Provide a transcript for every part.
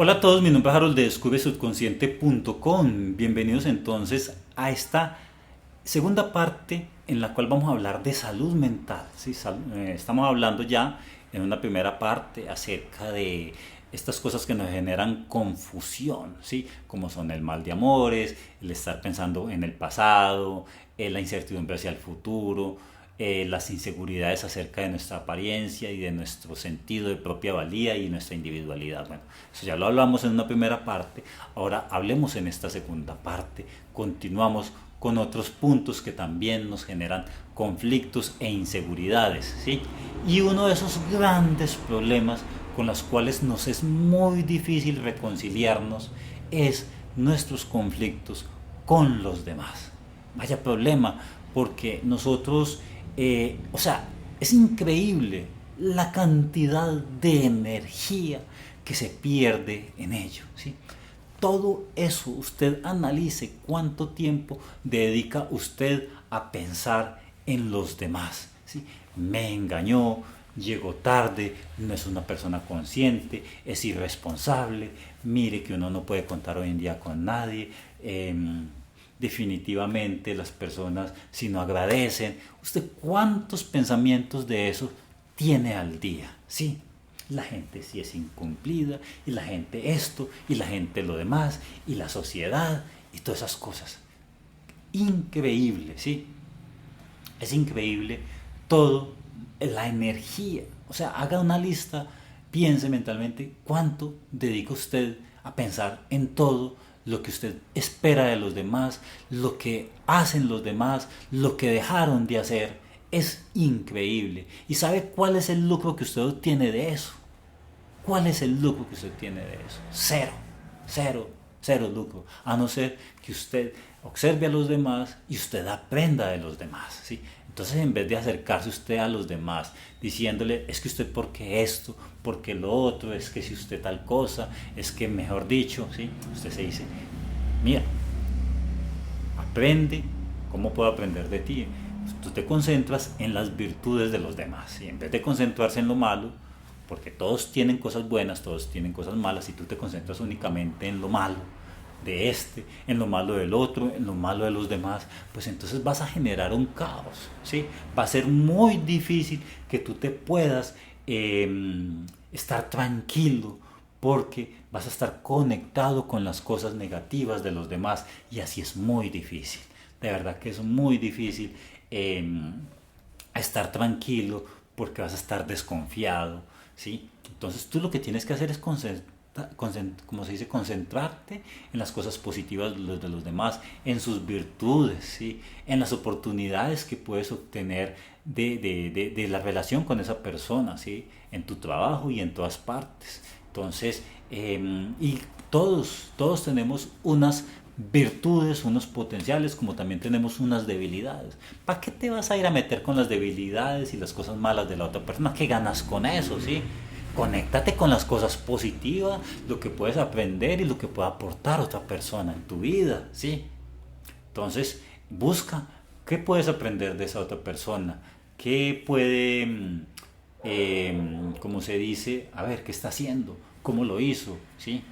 Hola a todos, mi nombre es Harold de DescubreSubconsciente.com. Bienvenidos entonces a esta segunda parte en la cual vamos a hablar de salud mental. ¿Sí? Estamos hablando ya en una primera parte acerca de estas cosas que nos generan confusión, ¿sí? Como son el mal de amores, el estar pensando en el pasado, la incertidumbre hacia el futuro, las inseguridades acerca de nuestra apariencia y de nuestro sentido de propia valía y nuestra individualidad. Bueno, eso ya lo hablamos en una primera parte, ahora hablemos en esta segunda parte, continuamos con otros puntos que también nos generan conflictos e inseguridades, ¿sí? Y uno de esos grandes problemas con los cuales nos es muy difícil reconciliarnos es nuestros conflictos con los demás. Vaya problema, porque nosotros, es increíble la cantidad de energía que se pierde en ello, ¿sí? Todo eso, usted analice cuánto tiempo dedica usted a pensar en los demás, ¿sí? Me engañó, llegó tarde, no es una persona consciente, es irresponsable, mire que uno no puede contar hoy en día con nadie, definitivamente las personas si no agradecen, usted cuántos pensamientos de eso tiene al día, ¿sí? La gente sí es incumplida, y la gente esto, y la gente lo demás, y la sociedad, y todas esas cosas. Increíble, ¿sí? Es increíble todo, la energía. O sea, haga una lista, piense mentalmente cuánto dedica usted a pensar en todo lo que usted espera de los demás, lo que hacen los demás, lo que dejaron de hacer. Es increíble. ¿Y sabe cuál es el lucro que usted obtiene de eso? ¿Cuál es el lucro que usted tiene de eso? Cero, cero, cero lucro. A no ser que usted observe a los demás y usted aprenda de los demás, ¿sí? Entonces, en vez de acercarse usted a los demás diciéndole, es que usted porque esto, porque lo otro, es que si usted tal cosa, es que mejor dicho, ¿sí? Usted se dice, mira, aprende, ¿cómo puedo aprender de ti? Tú te concentras en las virtudes de los demás y en vez de concentrarse en lo malo, porque todos tienen cosas buenas, todos tienen cosas malas, y tú te concentras únicamente en lo malo de este, en lo malo del otro, en lo malo de los demás, pues entonces vas a generar un caos, ¿sí? Va a ser muy difícil que tú te puedas estar tranquilo, porque vas a estar conectado con las cosas negativas de los demás, y así es muy difícil, de verdad que es muy difícil estar tranquilo, porque vas a estar desconfiado, ¿sí? Entonces tú lo que tienes que hacer es como se dice, concentrarte en las cosas positivas de los demás, en sus virtudes, ¿sí? En las oportunidades que puedes obtener de la relación con esa persona, ¿sí? En tu trabajo y en todas partes. Entonces, y todos tenemos unas virtudes, unos potenciales, como también tenemos unas debilidades. ¿Para qué te vas a ir a meter con las debilidades y las cosas malas de la otra persona? ¿Qué ganas con eso, sí? Conéctate con las cosas positivas, lo que puedes aprender y lo que puede aportar otra persona en tu vida, ¿sí? Entonces, busca qué puedes aprender de esa otra persona, qué puede, como se dice, a ver, qué está haciendo, cómo lo hizo, ¿sí?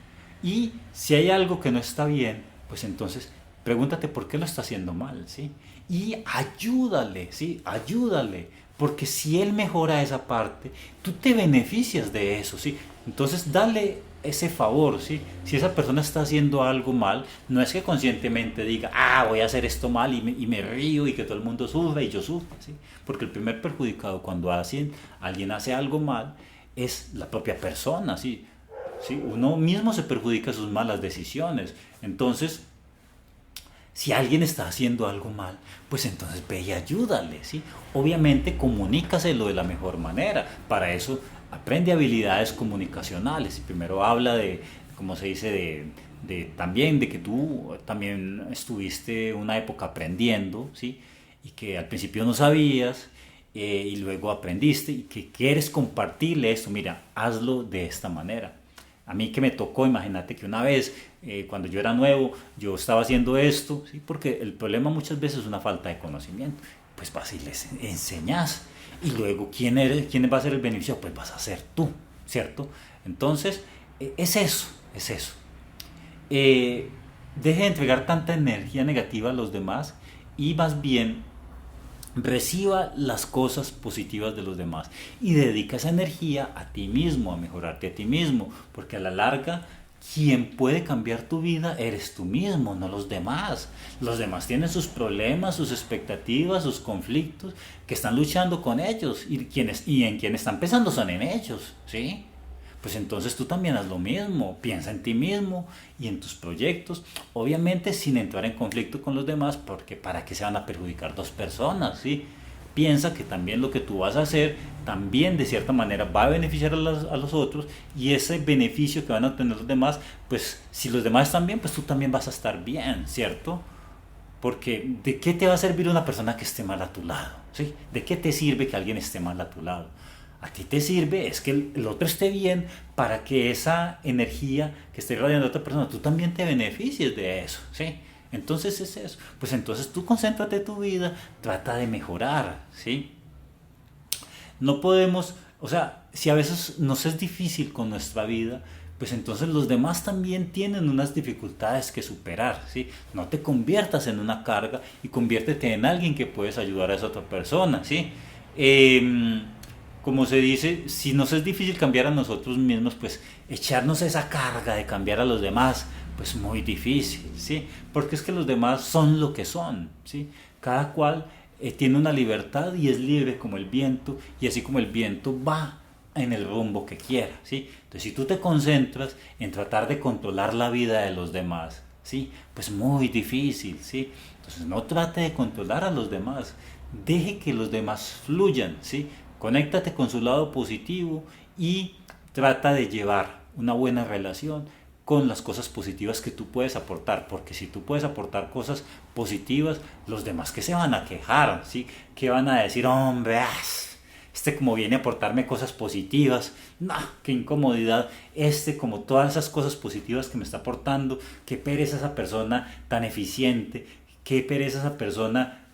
Y si hay algo que no está bien, pues entonces pregúntate por qué lo está haciendo mal, ¿sí? Y ayúdale, ¿sí? Ayúdale, porque si él mejora esa parte, tú te beneficias de eso, ¿sí? Entonces dale ese favor, ¿sí? Si esa persona está haciendo algo mal, no es que conscientemente diga, voy a hacer esto mal y me río y que todo el mundo sufra y yo sufra, ¿sí? Porque el primer perjudicado cuando alguien hace algo mal es la propia persona, ¿sí? ¿Sí? Uno mismo se perjudica sus malas decisiones. Entonces, si alguien está haciendo algo mal, pues entonces ve y ayúdale, ¿sí? Obviamente comunícaselo de la mejor manera. Para eso aprende habilidades comunicacionales. Y primero habla de, como se dice, también de que tú también estuviste una época aprendiendo, ¿sí? Y que al principio no sabías, y luego aprendiste y que quieres compartirle esto. Mira, hazlo de esta manera. A mí que me tocó, imagínate que una vez, cuando yo era nuevo, yo estaba haciendo esto, ¿sí? Porque el problema muchas veces es una falta de conocimiento. Pues vas y les enseñas. Y luego, ¿quién va a ser el beneficiado? Pues vas a ser tú, ¿cierto? Entonces, es eso, es eso. Deje de entregar tanta energía negativa a los demás y más bien reciba las cosas positivas de los demás y dedica esa energía a ti mismo, a mejorarte a ti mismo, porque a la larga quien puede cambiar tu vida eres tú mismo, no los demás. Los demás tienen sus problemas, sus expectativas, sus conflictos, que están luchando con ellos y en quienes están pensando son en ellos, ¿sí? Pues entonces tú también haz lo mismo, piensa en ti mismo y en tus proyectos, obviamente sin entrar en conflicto con los demás, porque para qué se van a perjudicar dos personas, ¿sí? Piensa que también lo que tú vas a hacer también de cierta manera va a beneficiar a los otros, y ese beneficio que van a tener los demás, pues si los demás están bien, pues tú también vas a estar bien, ¿cierto? Porque ¿de qué te va a servir una persona que esté mal a tu lado? ¿Sí? ¿De qué te sirve que alguien esté mal a tu lado? A ti te sirve es que el otro esté bien, para que esa energía que esté irradiando a otra persona, tú también te beneficies de eso, ¿sí? Entonces es eso. Pues entonces tú concéntrate en tu vida, trata de mejorar, ¿sí? No podemos, o sea, si a veces nos es difícil con nuestra vida, pues entonces los demás también tienen unas dificultades que superar, ¿sí? No te conviertas en una carga y conviértete en alguien que puedes ayudar a esa otra persona, ¿sí? Como se dice, si nos es difícil cambiar a nosotros mismos, pues echarnos esa carga de cambiar a los demás, pues muy difícil, ¿sí? Porque es que los demás son lo que son, ¿sí? Cada cual tiene una libertad y es libre como el viento, y así como el viento va en el rumbo que quiera, ¿sí? Entonces, si tú te concentras en tratar de controlar la vida de los demás, ¿sí? Pues muy difícil, ¿sí? Entonces, no trate de controlar a los demás, deje que los demás fluyan, ¿sí? Conéctate con su lado positivo y trata de llevar una buena relación con las cosas positivas que tú puedes aportar, porque si tú puedes aportar cosas positivas, los demás que se van a quejar, ¿sí? Que van a decir, hombre, este como viene a aportarme cosas positivas, no, qué incomodidad, como todas esas cosas positivas que me está aportando, qué pereza esa persona tan eficiente, qué pereza esa persona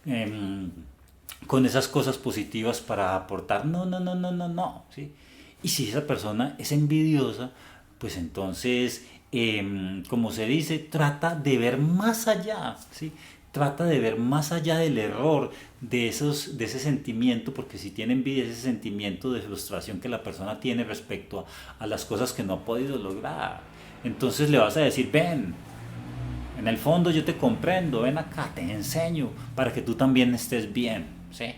con esas cosas positivas para aportar, no, no, no, no, no, no, ¿sí? Y si esa persona es envidiosa, pues entonces, como se dice, trata de ver más allá, ¿sí? Trata de ver más allá del error, de ese sentimiento, porque si tiene envidia, ese sentimiento de frustración que la persona tiene respecto a las cosas que no ha podido lograr. Entonces le vas a decir, ven, en el fondo yo te comprendo, ven acá, te enseño para que tú también estés bien, ¿sí?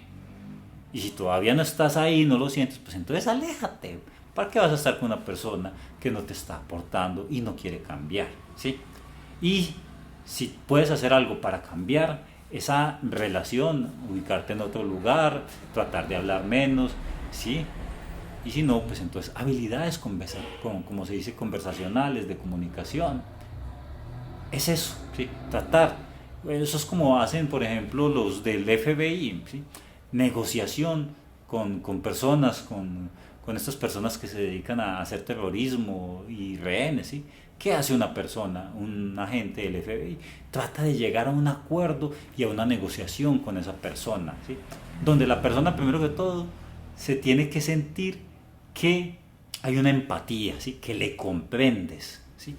Y si todavía no estás ahí, no lo sientes, pues entonces aléjate. ¿Para qué vas a estar con una persona que no te está aportando y no quiere cambiar, ¿sí? Y si puedes hacer algo para cambiar esa relación, ubicarte en otro lugar, tratar de hablar menos, ¿sí? Y si no, pues entonces habilidades como se dice, conversacionales, de comunicación. Es eso, ¿sí? Tratar. Eso es como hacen, por ejemplo, los del FBI, ¿sí? Negociación con personas, con estas personas que se dedican a hacer terrorismo y rehenes, ¿sí? ¿Qué hace una persona, un agente del FBI? Trata de llegar a un acuerdo y a una negociación con esa persona, ¿sí? Donde la persona, primero que todo, se tiene que sentir que hay una empatía, ¿sí? Que le comprendes, ¿sí?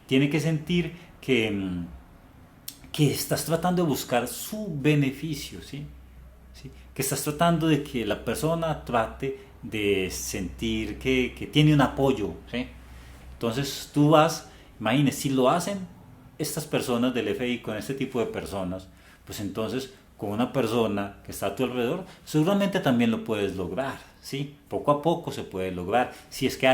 Tiene que sentir que estás tratando de buscar su beneficio, ¿sí? ¿Sí? Que estás tratando de que la persona trate de sentir que tiene un apoyo, ¿sí? Entonces tú vas, imagínate, si lo hacen estas personas del FBI con este tipo de personas, pues entonces con una persona que está a tu alrededor, seguramente también lo puedes lograr, ¿sí? Poco a poco se puede lograr, si es que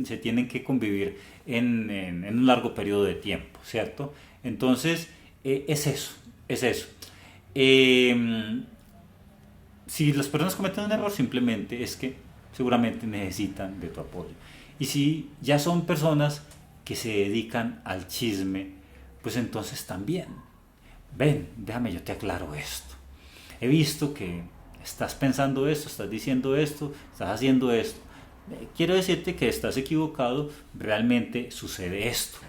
se tienen que convivir en un largo periodo de tiempo, ¿cierto? Entonces, es eso, es eso. Si las personas cometen un error, simplemente es que seguramente necesitan de tu apoyo. Y si ya son personas que se dedican al chisme, pues entonces también, ven, déjame yo te aclaro esto. He visto que estás pensando esto, estás diciendo esto, estás haciendo esto. Quiero decirte que estás equivocado, realmente sucede esto.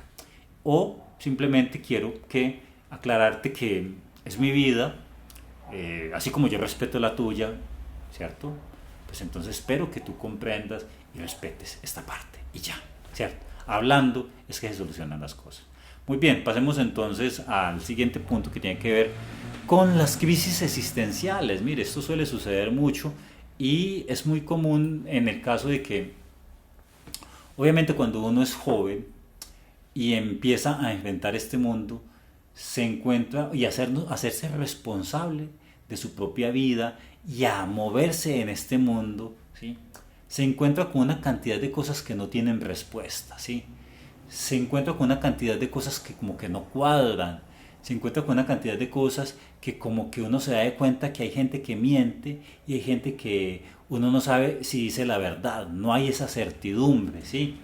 O simplemente quiero aclararte que es mi vida, así como yo respeto la tuya, ¿cierto? Pues entonces espero que tú comprendas y respetes esta parte y ya, ¿cierto? hablando es que se solucionan las cosas. Muy bien, pasemos entonces al siguiente punto que tiene que ver con las crisis existenciales. Mire, esto suele suceder mucho y es muy común en el caso de que, obviamente, cuando uno es joven y empieza a enfrentar este mundo, se encuentra y hacerse responsable de su propia vida y a moverse en este mundo, ¿sí? Se encuentra con una cantidad de cosas que no tienen respuesta, ¿sí? Se encuentra con una cantidad de cosas que como que no cuadran, se encuentra con una cantidad de cosas que como que uno se da de cuenta que hay gente que miente y hay gente que uno no sabe si dice la verdad, no hay esa certidumbre, ¿sí?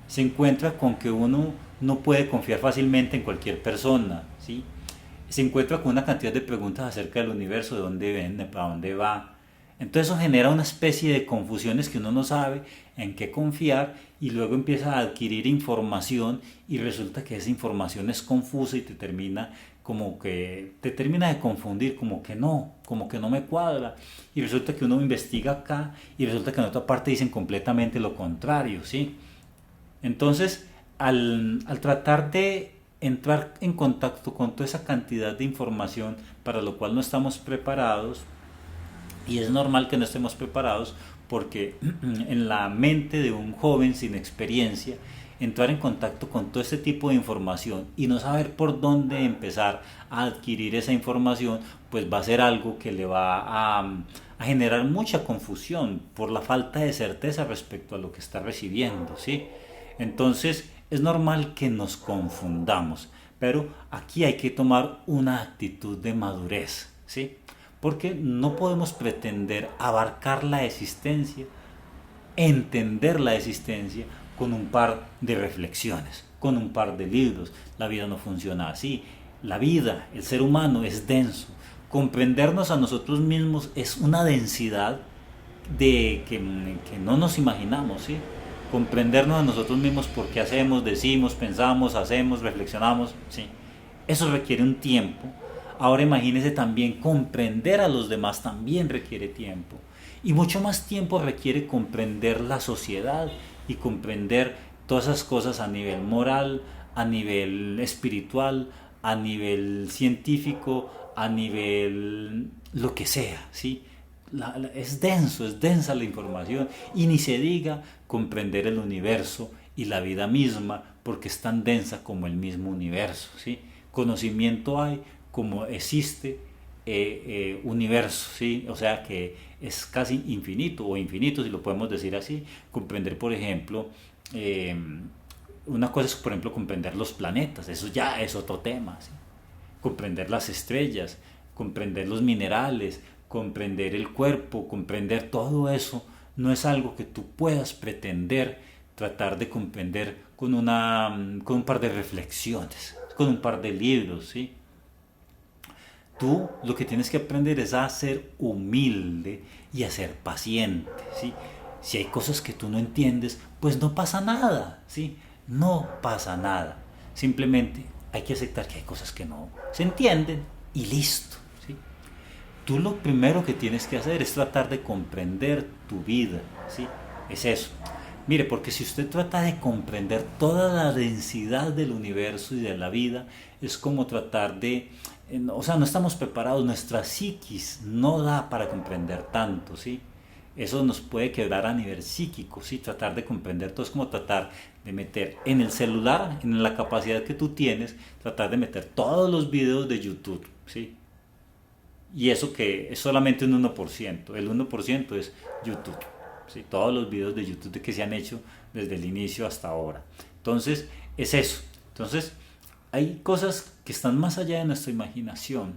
Se encuentra con que uno no puede confiar fácilmente en cualquier persona, ¿sí? Se encuentra con una cantidad de preguntas acerca del universo, de dónde viene, para dónde va. Entonces eso genera una especie de confusiones que uno no sabe en qué confiar y luego empieza a adquirir información y resulta que esa información es confusa y te termina de confundir, como que no me cuadra y resulta que uno investiga acá y resulta que en otra parte dicen completamente lo contrario, ¿sí? Entonces, al tratar de entrar en contacto con toda esa cantidad de información para lo cual no estamos preparados, y es normal que no estemos preparados porque en la mente de un joven sin experiencia, entrar en contacto con todo este tipo de información y no saber por dónde empezar a adquirir esa información, pues va a ser algo que le va a generar mucha confusión por la falta de certeza respecto a lo que está recibiendo, ¿sí? Entonces es normal que nos confundamos, pero aquí hay que tomar una actitud de madurez, ¿sí? Porque no podemos pretender abarcar la existencia, entender la existencia con un par de reflexiones, con un par de libros. La vida no funciona así. La vida, el ser humano es denso. Comprendernos a nosotros mismos es una densidad que no nos imaginamos, ¿sí? Comprendernos a nosotros mismos por qué hacemos, decimos, pensamos, hacemos, reflexionamos, ¿sí? Eso requiere un tiempo. Ahora imagínese también comprender a los demás también requiere tiempo. Y mucho más tiempo requiere comprender la sociedad y comprender todas esas cosas a nivel moral, a nivel espiritual, a nivel científico, a nivel lo que sea, ¿sí? Es denso, es densa la información y ni se diga comprender el universo y la vida misma porque es tan densa como el mismo universo, ¿sí? Conocimiento hay como existe universo, ¿sí? O sea que es casi infinito o infinito si lo podemos decir así. Comprender, por ejemplo, una cosa es, por ejemplo, comprender los planetas, eso ya es otro tema, ¿sí? Comprender las estrellas, comprender los minerales, comprender el cuerpo, comprender todo eso, no es algo que tú puedas pretender tratar de comprender con un par de reflexiones, con un par de libros, ¿sí? Tú lo que tienes que aprender es a ser humilde y a ser paciente, ¿sí? Si hay cosas que tú no entiendes, pues no pasa nada, ¿sí? No pasa nada. Simplemente hay que aceptar que hay cosas que no se entienden y listo, ¿sí? Tú lo primero que tienes que hacer es tratar de comprender tu vida, ¿sí? Es eso. Mire, porque si usted trata de comprender toda la densidad del universo y de la vida, es como tratar o sea, no estamos preparados, nuestra psiquis no da para comprender tanto, ¿sí? Eso nos puede quebrar a nivel psíquico, ¿sí? Tratar de comprender todo es como tratar de meter en el celular, en la capacidad que tú tienes, tratar de meter todos los videos de YouTube, ¿sí? Y eso que es solamente un 1%, el 1% es YouTube, ¿sí? Todos los videos de YouTube que se han hecho desde el inicio hasta ahora. Entonces, es eso. Entonces, hay cosas que están más allá de nuestra imaginación.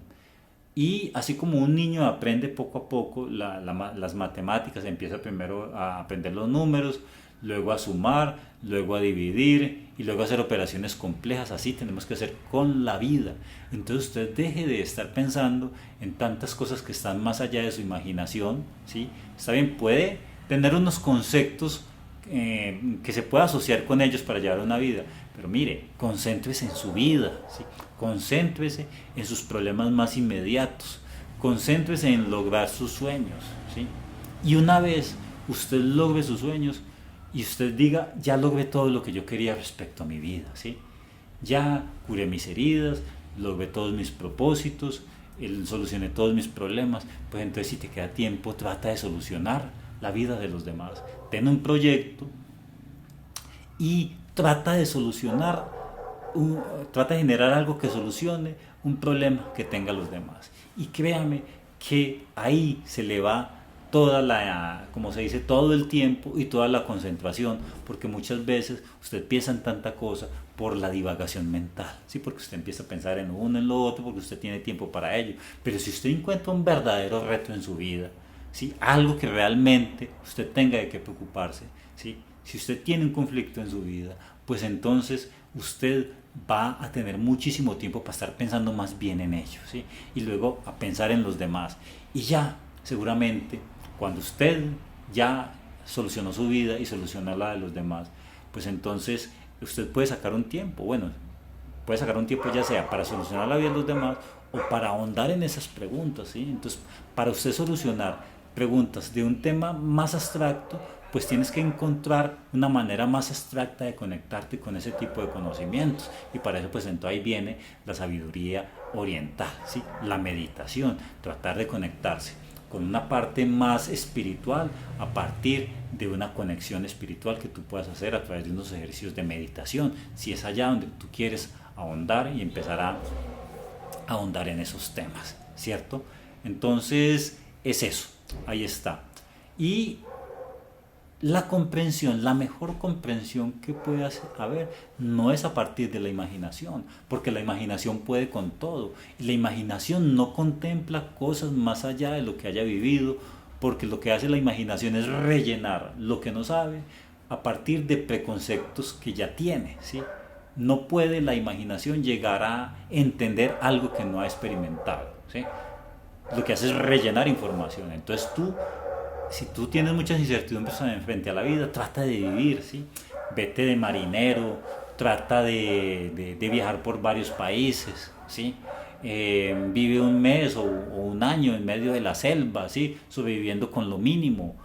Y así como un niño aprende poco a poco las matemáticas, empieza primero a aprender los números, luego a sumar, luego a dividir y luego a hacer operaciones complejas, así tenemos que hacer con la vida. Entonces usted deje de estar pensando en tantas cosas que están más allá de su imaginación, ¿sí? Está bien, puede tener unos conceptos que se pueda asociar con ellos para llevar una vida, pero mire, concéntrese en su vida, ¿sí? Concéntrese en sus problemas más inmediatos, concéntrese en lograr sus sueños, ¿sí? Y una vez usted logre sus sueños, y usted diga, ya logré todo lo que yo quería respecto a mi vida, ¿sí? Ya curé mis heridas, logré todos mis propósitos, solucioné todos mis problemas. Pues entonces, si te queda tiempo, trata de solucionar la vida de los demás. Ten un proyecto y trata de solucionar, trata de generar algo que solucione un problema que tengan los demás. Y créame que ahí se le va toda la, como se dice, todo el tiempo y toda la concentración, porque muchas veces usted piensa en tanta cosa por la divagación mental, ¿sí? Porque usted empieza a pensar en uno, en lo otro, porque usted tiene tiempo para ello. Pero si usted encuentra un verdadero reto en su vida, ¿sí? Algo que realmente usted tenga de qué preocuparse, ¿sí? Si usted tiene un conflicto en su vida, pues entonces usted va a tener muchísimo tiempo para estar pensando más bien en ello, ¿sí? Y luego a pensar en los demás. Y ya, seguramente, cuando usted ya solucionó su vida y solucionó la de los demás, pues entonces usted puede sacar un tiempo, bueno, puede sacar un tiempo ya sea para solucionar la vida de los demás o para ahondar en esas preguntas, ¿sí? Entonces, para usted solucionar preguntas de un tema más abstracto, pues tienes que encontrar una manera más abstracta de conectarte con ese tipo de conocimientos. Y para eso, pues entonces ahí viene la sabiduría oriental, ¿sí? La meditación, tratar de conectarse con una parte más espiritual a partir de una conexión espiritual que tú puedas hacer a través de unos ejercicios de meditación, si es allá donde tú quieres ahondar y empezar a ahondar en esos temas, ¿cierto? Entonces es eso, ahí está. Y la comprensión, la mejor comprensión que puede haber, no es a partir de la imaginación, porque la imaginación puede con todo. Y la imaginación no contempla cosas más allá de lo que haya vivido, porque lo que hace la imaginación es rellenar lo que no sabe a partir de preconceptos que ya tiene, ¿sí? No puede la imaginación llegar a entender algo que no ha experimentado, ¿sí? Lo que hace es rellenar información. Entonces tú, si tú tienes muchas incertidumbres frente a la vida, trata de vivir, ¿sí? Vete de marinero, trata de viajar por varios países, ¿sí? Vive un mes o un año en medio de la selva, ¿sí? Sobreviviendo con lo mínimo.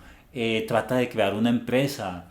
Trata de crear una empresa.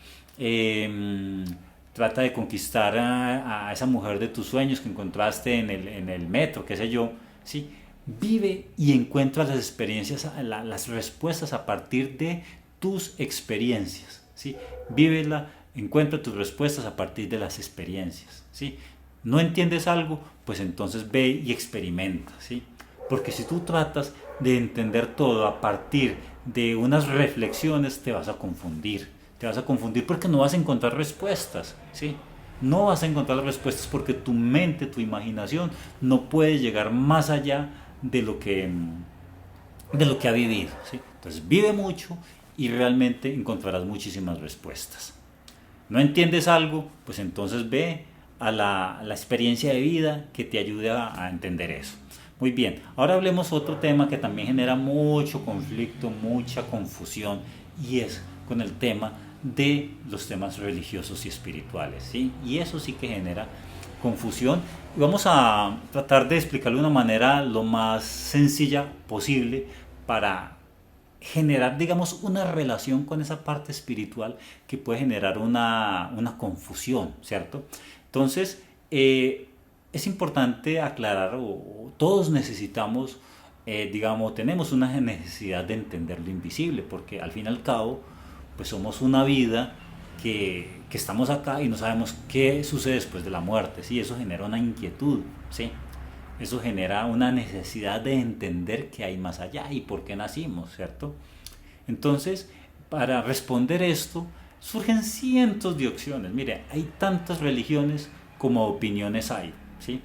Trata de conquistar a esa mujer de tus sueños que encontraste en el metro, qué sé yo, ¿sí? Vive y encuentra las experiencias, las respuestas a partir de tus experiencias, ¿sí? Vívela, encuentra tus respuestas a partir de las experiencias, ¿sí? ¿No entiendes algo? Pues entonces ve y experimenta, ¿sí? Porque si tú tratas de entender todo a partir de unas reflexiones, te vas a confundir. Te vas a confundir porque no vas a encontrar respuestas, ¿sí? No vas a encontrar las respuestas porque tu mente, tu imaginación no puede llegar más allá de lo que ha vivido, ¿sí? Entonces vive mucho y realmente encontrarás muchísimas respuestas. ¿No entiendes algo? Pues entonces ve a la experiencia de vida que te ayude a entender eso. Muy bien, ahora hablemos otro tema que también genera mucho conflicto, mucha confusión, y es con el tema de los temas religiosos y espirituales, ¿sí? Y eso sí que genera confusión, y vamos a tratar de explicarlo de una manera lo más sencilla posible para generar, digamos, una relación con esa parte espiritual que puede generar una confusión, ¿cierto? Entonces, es importante aclarar, o todos necesitamos, digamos, tenemos una necesidad de entender lo invisible, porque al fin y al cabo, pues somos una vida que estamos acá y no sabemos qué sucede después de la muerte, ¿sí? Eso genera una inquietud, ¿sí? Eso genera una necesidad de entender qué hay más allá y por qué nacimos, ¿cierto? Entonces, para responder esto, surgen cientos de opciones. Mire, hay tantas religiones como opiniones hay, ¿sí?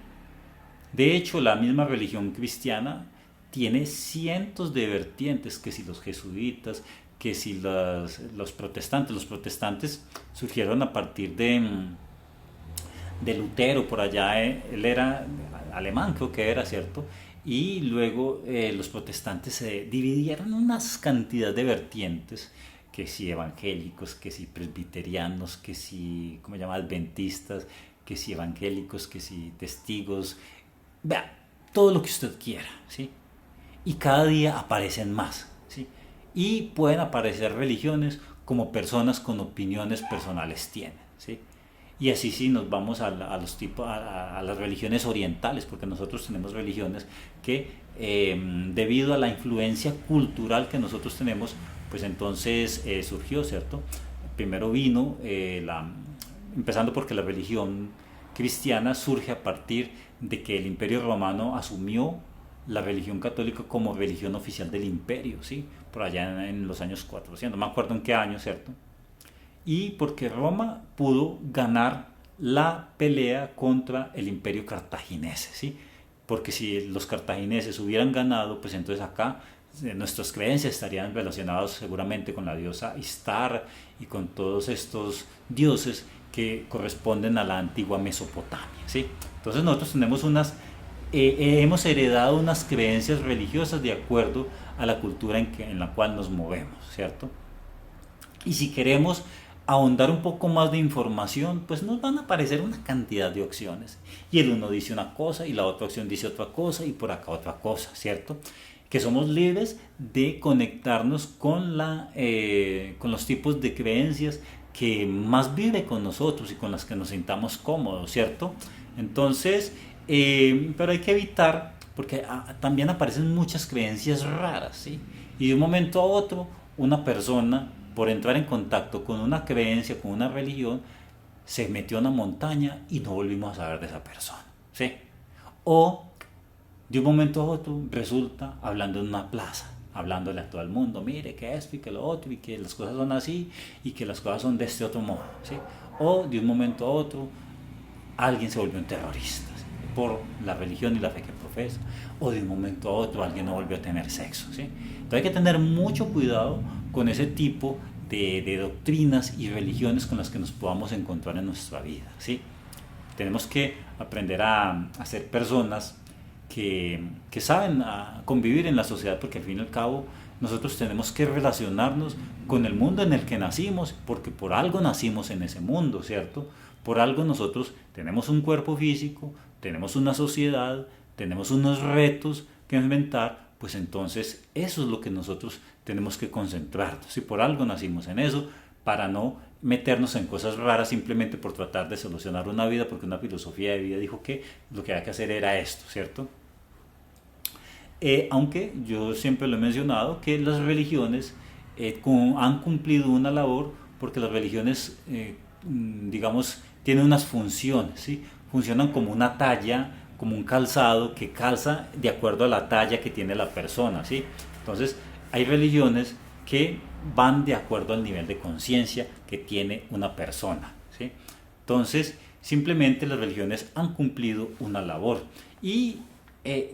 De hecho, la misma religión cristiana tiene cientos de vertientes, que si los jesuitas, que si los protestantes. Los protestantes surgieron a partir de Lutero, por allá, él era alemán, creo que era, ¿cierto? Y luego los protestantes se dividieron en unas cantidad de vertientes, que si evangélicos, que si presbiterianos, que si, ¿cómo se llama?, adventistas, que si evangélicos, que si testigos, vea, todo lo que usted quiera, ¿sí? Y cada día aparecen más, ¿sí? Y pueden aparecer religiones como personas con opiniones personales tienen, ¿sí? Y así sí nos vamos a los tipos, a las religiones orientales, porque nosotros tenemos religiones que debido a la influencia cultural que nosotros tenemos, pues entonces surgió, ¿cierto? Primero vino, empezando porque la religión cristiana surge a partir de que el Imperio Romano asumió la religión católica como religión oficial del imperio, ¿sí? Por allá en los años 400, no me acuerdo en qué año, ¿cierto? Y porque Roma pudo ganar la pelea contra el imperio cartaginés, ¿sí? Porque si los cartagineses hubieran ganado, pues entonces acá nuestras creencias estarían relacionadas seguramente con la diosa Istar y con todos estos dioses que corresponden a la antigua Mesopotamia, ¿sí? Entonces nosotros tenemos hemos heredado unas creencias religiosas de acuerdo a la cultura en la cual nos movemos, ¿cierto? Y si queremos ahondar un poco más de información, pues nos van a aparecer una cantidad de opciones. Y el uno dice una cosa y la otra opción dice otra cosa y por acá otra cosa, ¿cierto? Que somos libres de conectarnos con los tipos de creencias que más vive con nosotros y con las que nos sintamos cómodos, ¿cierto? Entonces, pero hay que evitar, porque también aparecen muchas creencias raras, ¿sí? Y de un momento a otro, una persona por entrar en contacto con una creencia, con una religión, se metió a una montaña y no volvimos a saber de esa persona, ¿sí? O de un momento a otro resulta hablando en una plaza, hablándole a todo el mundo, mire que esto y que lo otro y que las cosas son así y que las cosas son de este otro modo, ¿sí? O de un momento a otro alguien se volvió un terrorista, ¿sí? Por la religión y la fe que profesa, o de un momento a otro alguien no volvió a tener sexo, ¿sí? Entonces hay que tener mucho cuidado con ese tipo de doctrinas y religiones con las que nos podamos encontrar en nuestra vida, ¿sí? Tenemos que aprender a ser personas que saben convivir en la sociedad, porque al fin y al cabo nosotros tenemos que relacionarnos con el mundo en el que nacimos, porque por algo nacimos en ese mundo, ¿cierto? Por algo nosotros tenemos un cuerpo físico, tenemos una sociedad, tenemos unos retos que inventar, pues entonces eso es lo que nosotros tenemos que concentrarnos. Y por algo nacimos en eso, para no meternos en cosas raras simplemente por tratar de solucionar una vida, porque una filosofía de vida dijo que lo que había que hacer era esto, ¿cierto? Aunque yo siempre lo he mencionado, que las religiones han cumplido una labor, porque las religiones, digamos, tienen unas funciones, ¿sí? Funcionan como una talla, como un calzado que calza de acuerdo a la talla que tiene la persona, ¿sí? Entonces, hay religiones que van de acuerdo al nivel de conciencia que tiene una persona, ¿sí? Entonces, simplemente las religiones han cumplido una labor. Y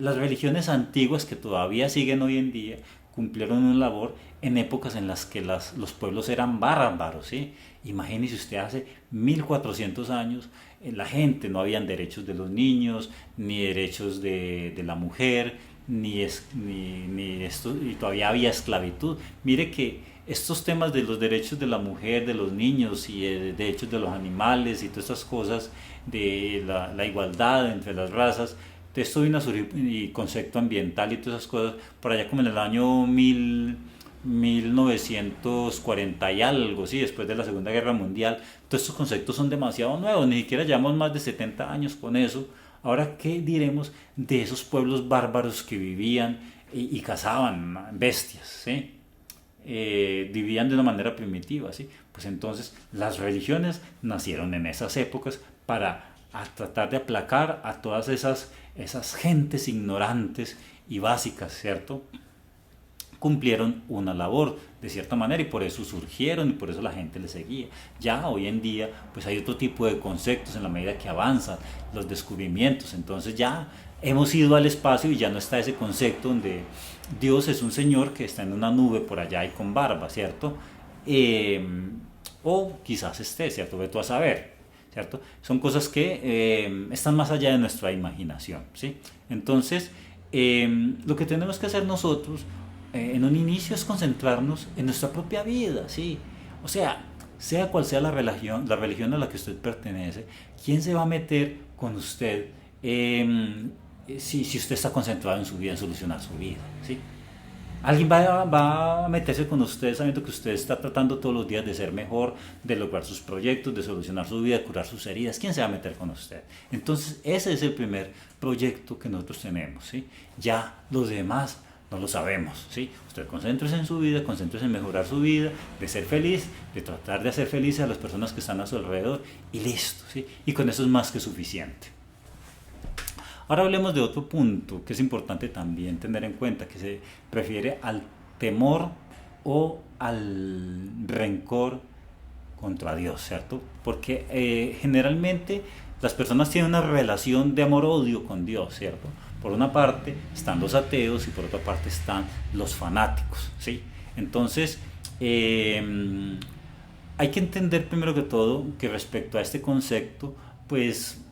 las religiones antiguas que todavía siguen hoy en día cumplieron una labor en épocas en las que los pueblos eran bárbaros, ¿sí? Imagínese usted hace 1400 años, la gente no habían derechos de los niños, ni derechos de la mujer, ni esto, y todavía había esclavitud. Mire que estos temas de los derechos de la mujer, de los niños y de derechos de los animales y todas estas cosas, de la igualdad entre las razas, esto vino a surgir, y concepto ambiental y todas esas cosas, por allá como en el año 1940 y algo, ¿sí? Después de la Segunda Guerra Mundial. Todos estos conceptos son demasiado nuevos, ni siquiera llevamos más de 70 años con eso. Ahora, ¿qué diremos de esos pueblos bárbaros que vivían y cazaban bestias, ¿sí? Vivían de una manera primitiva, ¿sí? Pues entonces las religiones nacieron en esas épocas para tratar de aplacar a todas esas gentes ignorantes y básicas, ¿cierto? Cumplieron una labor de cierta manera y por eso surgieron y por eso la gente les seguía. Ya hoy en día pues hay otro tipo de conceptos en la medida que avanzan los descubrimientos, entonces ya hemos ido al espacio y ya no está ese concepto donde Dios es un señor que está en una nube por allá y con barba, ¿cierto? O quizás esté, ¿cierto? Ve tú a saber, ¿cierto? Son cosas que están más allá de nuestra imaginación, ¿sí? Entonces, lo que tenemos que hacer nosotros en un inicio es concentrarnos en nuestra propia vida, ¿sí? O sea cual sea la religión a la que usted pertenece, ¿quién se va a meter con usted si usted está concentrado en su vida, en solucionar su vida, ¿sí? Alguien va a meterse con usted sabiendo que usted está tratando todos los días de ser mejor, de lograr sus proyectos, de solucionar su vida, de curar sus heridas. ¿Quién se va a meter con usted? Entonces, ese es el primer proyecto que nosotros tenemos, ¿sí? Ya los demás no lo sabemos, ¿sí? Usted concéntrese en su vida, concéntrese en mejorar su vida, de ser feliz, de tratar de hacer felices a las personas que están a su alrededor y listo, ¿sí? Y con eso es más que suficiente. Ahora hablemos de otro punto que es importante también tener en cuenta, que se refiere al temor o al rencor contra Dios, ¿cierto? Porque generalmente las personas tienen una relación de amor-odio con Dios, ¿cierto? Por una parte están los ateos y por otra parte están los fanáticos, ¿sí? Entonces, hay que entender primero que todo que respecto a este concepto, pues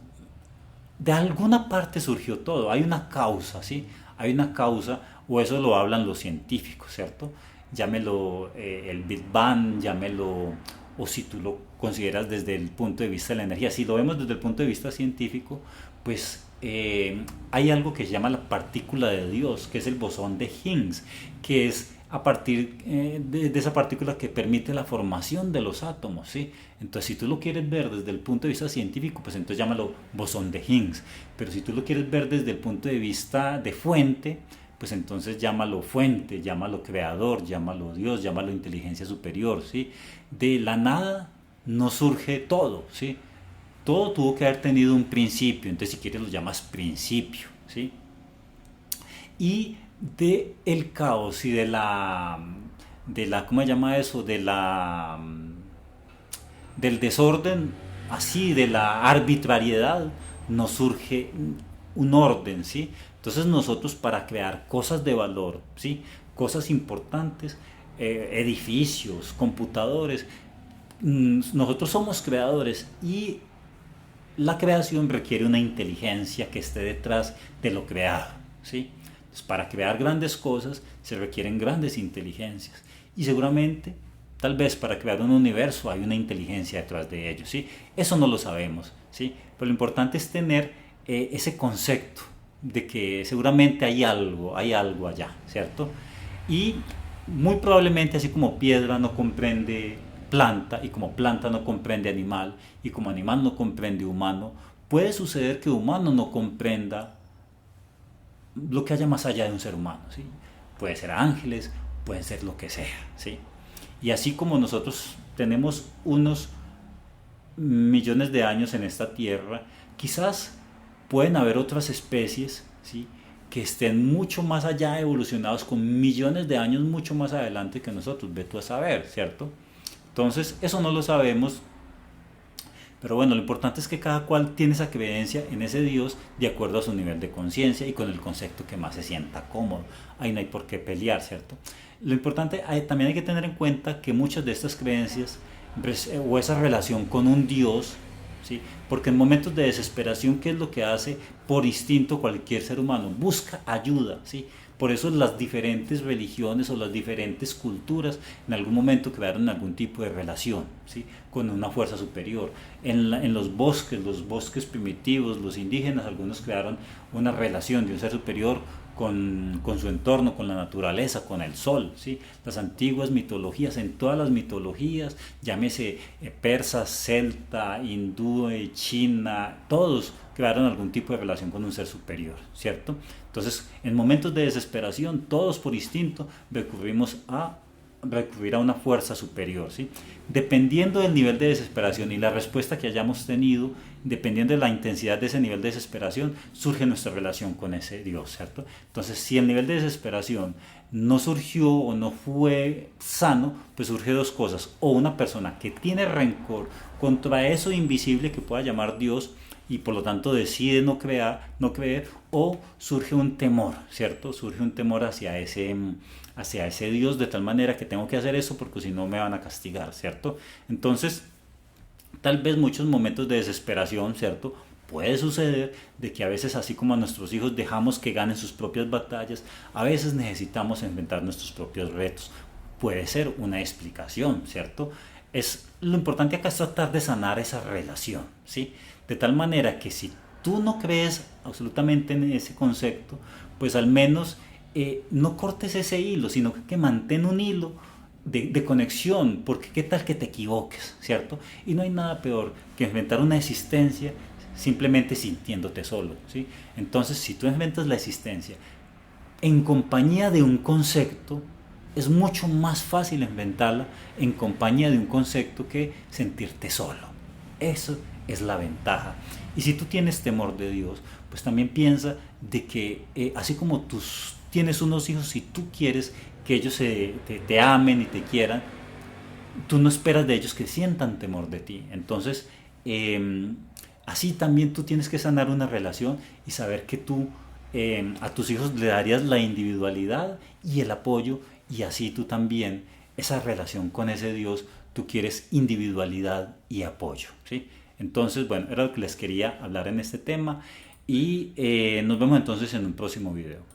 de alguna parte surgió todo, hay una causa, ¿sí? Hay una causa, o eso lo hablan los científicos, ¿cierto? Llámelo el Big Bang, llámelo, o si tú lo consideras desde el punto de vista de la energía. Si lo vemos desde el punto de vista científico, pues hay algo que se llama la partícula de Dios, que es el bosón de Higgs, que es a partir de esa partícula que permite la formación de los átomos, ¿sí? Entonces, si tú lo quieres ver desde el punto de vista científico, pues entonces llámalo bosón de Higgs. Pero si tú lo quieres ver desde el punto de vista de fuente, pues entonces llámalo fuente, llámalo creador, llámalo Dios, llámalo inteligencia superior, ¿sí? De la nada no surge todo, ¿sí? Todo tuvo que haber tenido un principio, entonces si quieres lo llamas principio, ¿sí? Y de el caos y de la ¿cómo se llama eso? Del desorden, así, de la arbitrariedad, nos surge un orden, ¿sí? Entonces nosotros para crear cosas de valor, ¿sí? Cosas importantes, edificios, computadores, nosotros somos creadores y la creación requiere una inteligencia que esté detrás de lo creado, ¿sí? Entonces, para crear grandes cosas se requieren grandes inteligencias y seguramente, tal vez para crear un universo hay una inteligencia detrás de ello, ¿sí? Eso no lo sabemos, ¿sí? Pero lo importante es tener ese concepto de que seguramente hay algo allá, ¿cierto? Y muy probablemente así como piedra no comprende planta y como planta no comprende animal y como animal no comprende humano, puede suceder que humano no comprenda lo que haya más allá de un ser humano, ¿sí? Puede ser ángeles, puede ser lo que sea, ¿sí? Y así como nosotros tenemos unos millones de años en esta tierra, quizás pueden haber otras especies, ¿sí? Que estén mucho más allá, evolucionados con millones de años mucho más adelante que nosotros, ve tú a saber, ¿cierto? Entonces, eso no lo sabemos, pero bueno, lo importante es que cada cual tiene esa creencia en ese Dios de acuerdo a su nivel de conciencia y con el concepto que más se sienta cómodo. Ahí no hay por qué pelear, ¿cierto? Lo importante, también hay que tener en cuenta que muchas de estas creencias o esa relación con un Dios, ¿sí? Porque en momentos de desesperación, ¿qué es lo que hace por instinto cualquier ser humano? Busca ayuda, ¿sí? Por eso las diferentes religiones o las diferentes culturas en algún momento crearon algún tipo de relación, ¿sí? Con una fuerza superior. En los bosques primitivos, los indígenas, algunos crearon una relación de un ser superior con su entorno, con la naturaleza, con el sol, ¿sí? Las antiguas mitologías, en todas las mitologías, llámese persa, celta, hindú, China, todos crearon algún tipo de relación con un ser superior, ¿cierto? Entonces, en momentos de desesperación, todos por instinto recurrir a una fuerza superior, ¿sí? Dependiendo del nivel de desesperación y la respuesta que hayamos tenido, dependiendo de la intensidad de ese nivel de desesperación, surge nuestra relación con ese Dios, ¿cierto? Entonces, si el nivel de desesperación no surgió o no fue sano, pues surge dos cosas: o una persona que tiene rencor contra eso invisible que pueda llamar Dios y por lo tanto decide no creer, o surge un temor, ¿cierto? Surge un temor hacia ese Dios, de tal manera que tengo que hacer eso porque si no me van a castigar, ¿cierto? Entonces, tal vez muchos momentos de desesperación, ¿cierto? Puede suceder de que a veces, así como a nuestros hijos dejamos que ganen sus propias batallas, a veces necesitamos enfrentar nuestros propios retos. Puede ser una explicación, ¿cierto? Lo importante acá es tratar de sanar esa relación, ¿sí? De tal manera que si tú no crees absolutamente en ese concepto, pues al menos no cortes ese hilo, sino que mantén un hilo de conexión, porque qué tal que te equivoques, ¿cierto? Y no hay nada peor que inventar una existencia simplemente sintiéndote solo, ¿sí? Entonces, si tú inventas la existencia en compañía de un concepto, es mucho más fácil inventarla en compañía de un concepto que sentirte solo. Eso es la ventaja. Y si tú tienes temor de Dios, pues también piensa de que así como tú tienes unos hijos y tú quieres que ellos te amen y te quieran, tú no esperas de ellos que sientan temor de ti. Entonces, así también tú tienes que sanar una relación y saber que tú a tus hijos le darías la individualidad y el apoyo, y así tú también, esa relación con ese Dios, tú quieres individualidad y apoyo, ¿sí? Entonces, bueno, era lo que les quería hablar en este tema y nos vemos entonces en un próximo video.